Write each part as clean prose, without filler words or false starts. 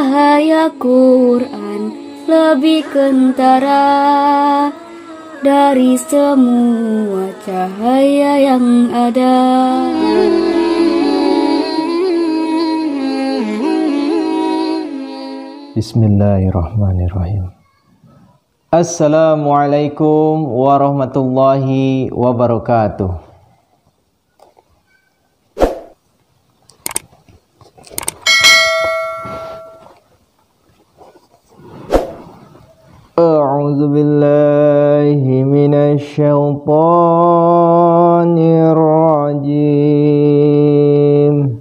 cahaya Quran lebih kentara dari semua cahaya yang ada. Bismillahirrahmanirrahim. Assalamualaikum warahmatullahi wabarakatuh. A'udzu billahi minasy syaithanir rajim.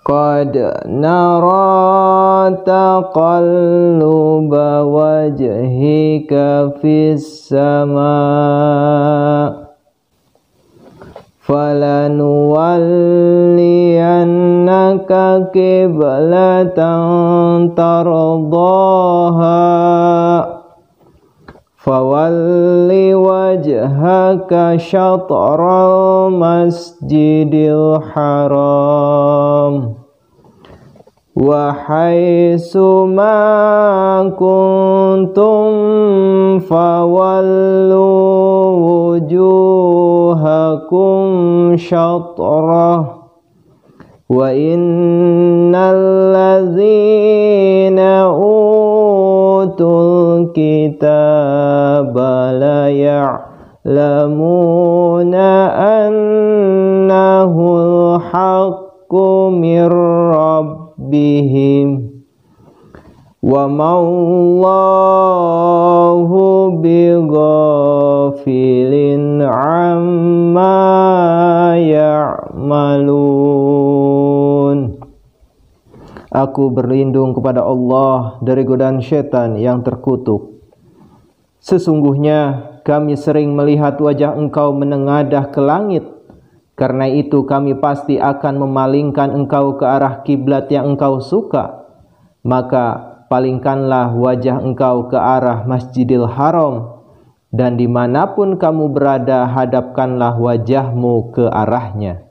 Qad nara taqalluba wajhika fis sama' falanuwalliyannaka qiblatan tardaha fawalli wajhaka syatral masjidil haram wa haitsu ma kuntum fawallu wujuhakum syatrah wa innal ladzina utul kitaba la ya'lamuna annahul haqqu mir rabbihim wa ma'allahu bighafilin amma ya'malun. Aku berlindung kepada Allah dari godaan syaitan yang terkutuk. Sesungguhnya kami sering melihat wajah engkau menengadah ke langit. Karena itu kami pasti akan memalingkan engkau ke arah kiblat yang engkau suka. Maka palingkanlah wajah engkau ke arah Masjidil Haram. Dan dimanapun kamu berada, hadapkanlah wajahmu ke arahnya.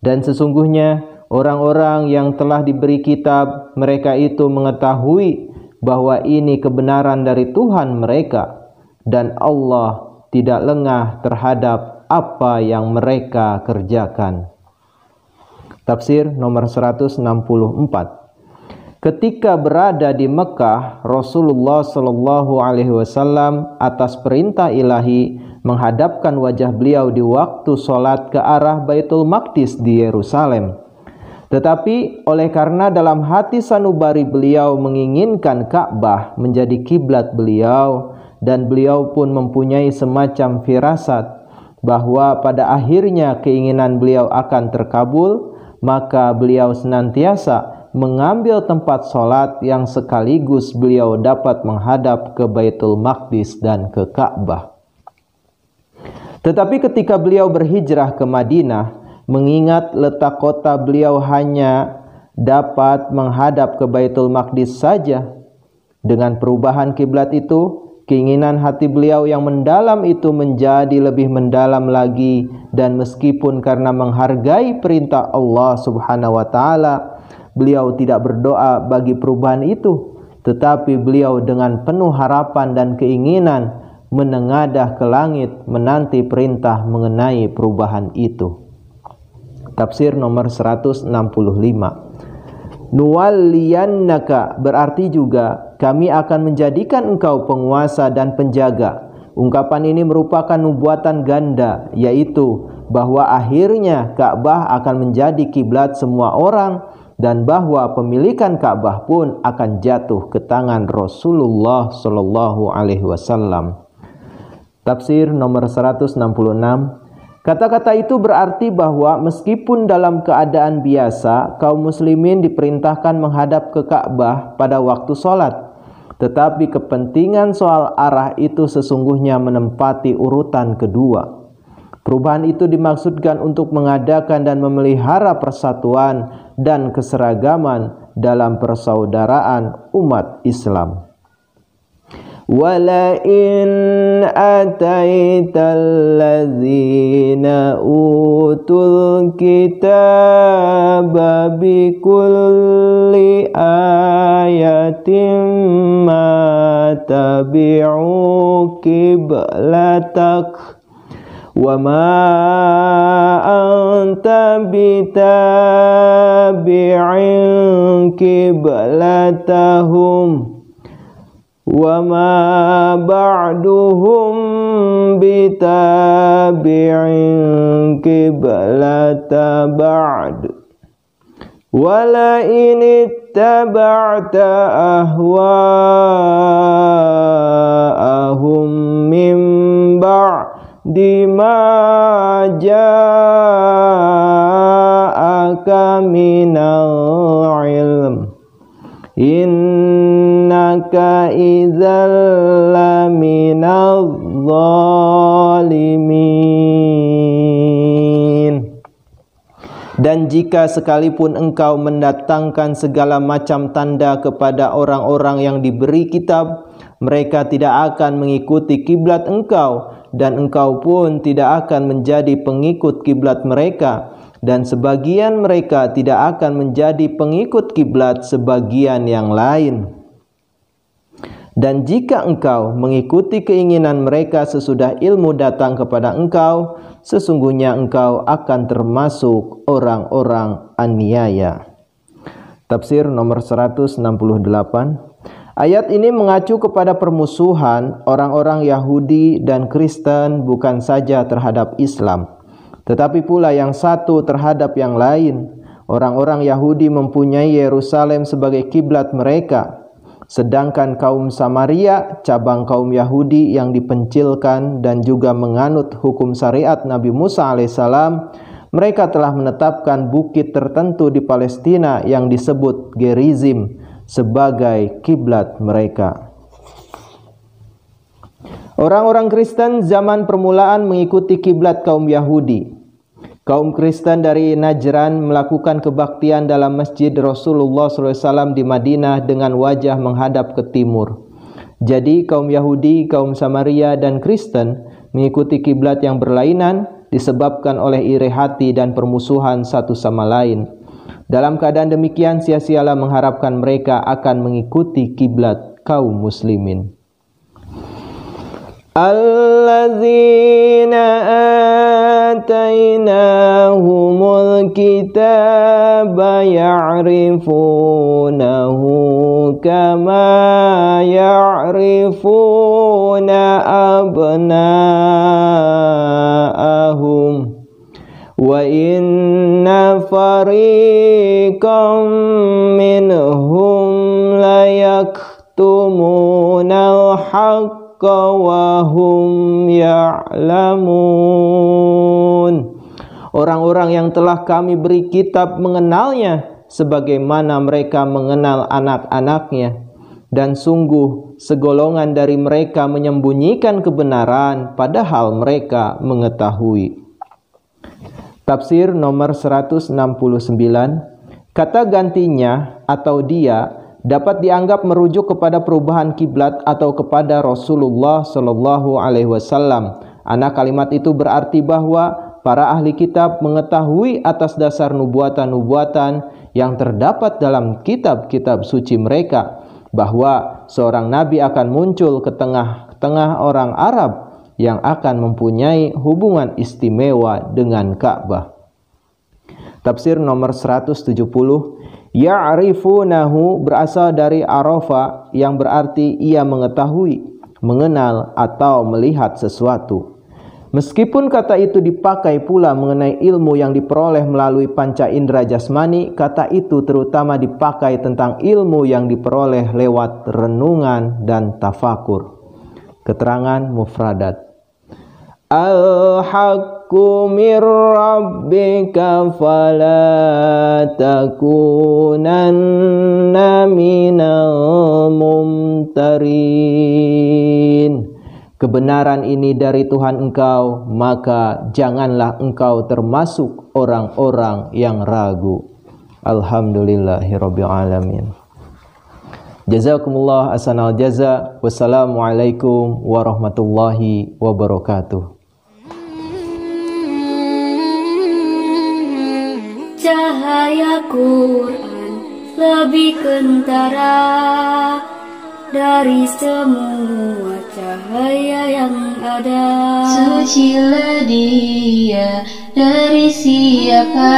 Dan sesungguhnya orang-orang yang telah diberi kitab, mereka itu mengetahui bahwa ini kebenaran dari Tuhan mereka. Dan Allah tidak lengah terhadap apa yang mereka kerjakan. Tafsir nomor 164. Ketika berada di Mekah, Rasulullah Shallallahu Alaihi Wasallam atas perintah ilahi menghadapkan wajah beliau di waktu sholat ke arah Baitul Maqdis di Yerusalem. Tetapi oleh karena dalam hati sanubari beliau menginginkan Ka'bah menjadi kiblat beliau, dan beliau pun mempunyai semacam firasat bahwa pada akhirnya keinginan beliau akan terkabul, maka beliau senantiasa mengambil tempat sholat yang sekaligus beliau dapat menghadap ke Baitul Maqdis dan ke Ka'bah. Tetapi ketika beliau berhijrah ke Madinah, mengingat letak kota beliau hanya dapat menghadap ke Baitul Maqdis saja, dengan perubahan kiblat itu, keinginan hati beliau yang mendalam itu menjadi lebih mendalam lagi, dan meskipun karena menghargai perintah Allah Subhanahu wa taala, beliau tidak berdoa bagi perubahan itu, tetapi beliau dengan penuh harapan dan keinginan menengadah ke langit menanti perintah mengenai perubahan itu. Tafsir nomor 165. Nuwalliyannaka berarti juga kami akan menjadikan engkau penguasa dan penjaga. Ungkapan ini merupakan nubuatan ganda, yaitu bahwa akhirnya Ka'bah akan menjadi kiblat semua orang, dan bahwa pemilikan Ka'bah pun akan jatuh ke tangan Rasulullah Shallallahu Alaihi Wasallam. Tafsir nomor 166. Kata-kata itu berarti bahwa meskipun dalam keadaan biasa, kaum muslimin diperintahkan menghadap ke Ka'bah pada waktu sholat, tetapi kepentingan soal arah itu sesungguhnya menempati urutan kedua. Perubahan itu dimaksudkan untuk mengadakan dan memelihara persatuan dan keseragaman dalam persaudaraan umat Islam. ولئن أتيت الذين أوتوا الكتاب بكل آية ما تبعوا قبلتك وما أنت بتابع قبلتهم وما بعدهم بتابع قبلة بعد ولئن اتبعت أهواءهم من بعد ما جاءك من العلم innaka idzal laminadh zalimin. Dan jika sekalipun engkau mendatangkan segala macam tanda kepada orang-orang yang diberi kitab, mereka tidak akan mengikuti kiblat engkau, dan engkau pun tidak akan menjadi pengikut kiblat mereka. Dan sebagian mereka tidak akan menjadi pengikut kiblat sebagian yang lain. Dan jika engkau mengikuti keinginan mereka sesudah ilmu datang kepada engkau, sesungguhnya engkau akan termasuk orang-orang aniaya. Tafsir nomor 168. Ayat ini mengacu kepada permusuhan orang-orang Yahudi dan Kristen bukan saja terhadap Islam, tetapi pula yang satu terhadap yang lain. Orang-orang Yahudi mempunyai Yerusalem sebagai kiblat mereka, sedangkan kaum Samaria, cabang kaum Yahudi yang dipencilkan dan juga menganut hukum syariat Nabi Musa alaihissalam, mereka telah menetapkan bukit tertentu di Palestina yang disebut Gerizim sebagai kiblat mereka. Orang-orang Kristen zaman permulaan mengikuti kiblat kaum Yahudi. Kaum Kristen dari Najran melakukan kebaktian dalam masjid Rasulullah SAW di Madinah dengan wajah menghadap ke timur. Jadi kaum Yahudi, kaum Samaria, dan Kristen mengikuti kiblat yang berlainan disebabkan oleh iri hati dan permusuhan satu sama lain. Dalam keadaan demikian, sia-sialah mengharapkan mereka akan mengikuti kiblat kaum muslimin. Alladzina atainahumul kitaba ya'rifunahu kama ya'rifuna abna'ahum wa inna fariqam minhum la yaktumunal haqq wa hum ya'lamun. Orang-orang yang telah kami beri kitab mengenalnya sebagaimana mereka mengenal anak-anaknya, dan sungguh segolongan dari mereka menyembunyikan kebenaran padahal mereka mengetahui. Tafsir nomor 169. Kata gantinya atau dia dapat dianggap merujuk kepada perubahan kiblat atau kepada Rasulullah Shallallahu Alaihi Wasallam. Anak kalimat itu berarti bahwa para ahli kitab mengetahui atas dasar nubuatan-nubuatan yang terdapat dalam kitab-kitab suci mereka bahwa seorang nabi akan muncul ke tengah-tengah orang Arab yang akan mempunyai hubungan istimewa dengan Ka'bah. Tafsir nomor 170. Ya'rifunahu berasal dari arafa yang berarti ia mengetahui, mengenal atau melihat sesuatu. Meskipun kata itu dipakai pula mengenai ilmu yang diperoleh melalui panca indera jasmani, kata itu terutama dipakai tentang ilmu yang diperoleh lewat renungan dan tafakur. Keterangan mufradat. Al-haqqu mir rabbika fala takunanna minal mumtarin. Kebenaran ini dari Tuhan engkau, maka janganlah engkau termasuk orang-orang yang ragu. Alhamdulillahirabbil alamin. Jazakumullah ahsanal jaza. Wassalamualaikum warahmatullahi wabarakatuh. Cahaya Quran lebih kentara dari semua cahaya yang ada. Sucilah dia dari siapa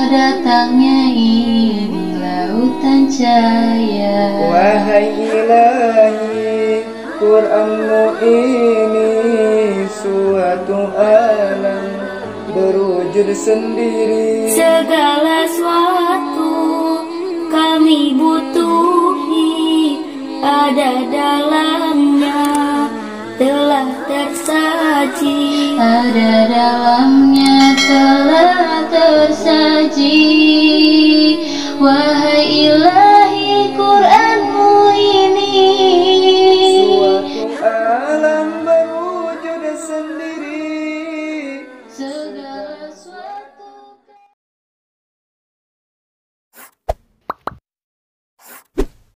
datangnya ini lautan cahaya. Wahai Ilahi, Quranmu ini suatu alam berwujud sendiri. Segala sesuatu kami butuhi ada dalamnya, telah tersaji. Ada dalamnya telah tersaji.